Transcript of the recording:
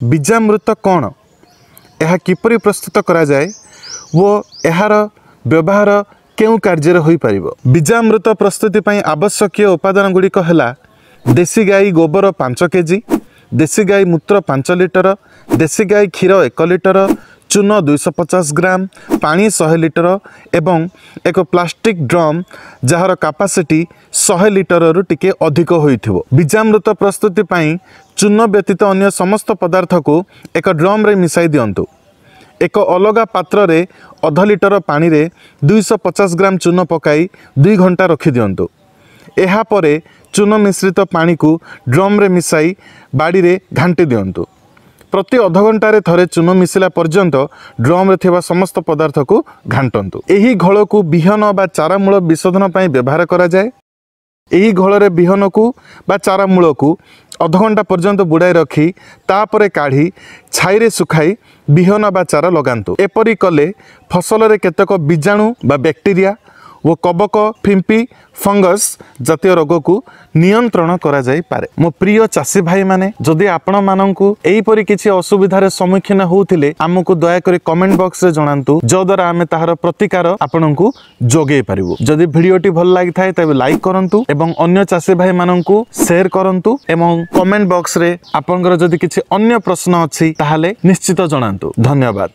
बीजामृत कौन, यह किपरि प्रस्तुत करा जाए वो यार व्यवहार केउ कार्य हो पार। बीजामृत प्रस्तुति ପାଇଁ आवश्यक उपादान गुड़िक है देसी गाई गोबर 5 केजी, देसी गाई मूत्र 5 लिटर, देसी गाई क्षीर 1 लिटर, चून 250 ग्राम, पानी 100 लिटर एवं एक plastic drum jar capacity 100 litre रु टिके अधिक होइथिबो। बीजामृत प्रस्तुति ପାଇଁ चून व्यतीत अन्य समस्त पदार्थ को एक ड्रम रे मिसाई दियंतु। एक अलग पात्र रे अध लिटर पानी रे 250 ग्राम चून पकाई 2 घंटा रखि दियंतु। एहा परे चून मिश्रित पानी को ड्रम रे मिसाई बाड़ी रे घांटी दियंतु। प्रति अध घंटे थरे चून मिसिला पर्यंत ड्रम रे थिबा समस्त पदार्थ को घांटंतु। एही घोल को बिहन बा चारामूल विशोधन पई व्यवहार करा जाए। एही घोल रे बिहन को बा चारामूल को अध घंटा पर्यंत बुड़ाई रखी तापरे काढ़ी छाई रे सुखाई बिहन बा चारा लगांतु। एपरि कले फसल रे केतक बीजाणु बा बैक्टीरिया वो कबक फिंपी फंगस जातीय रोग को नियंत्रण करा जाई पारे। मो प्रिय चाषी भाई माने जदि आपण माननकु एही परि किछि असुविधार सम्मुखीन होउथिले आमको दया करी कमेंट बॉक्स रे जणांतु, जो द्वारा आमे ताहार प्रतिकार आपनकु जोगेई पारिबु। जदि भिडियोटी भल लागि थाए तबे लाइक करंतु एवं अन्य चाषी भाई माननकु शेयर करंतु एवं कमेंट बॉक्स रे आपनकर जदि किछि अन्य प्रश्न अछि ताहाले निश्चित जणांतु। धन्यवाद।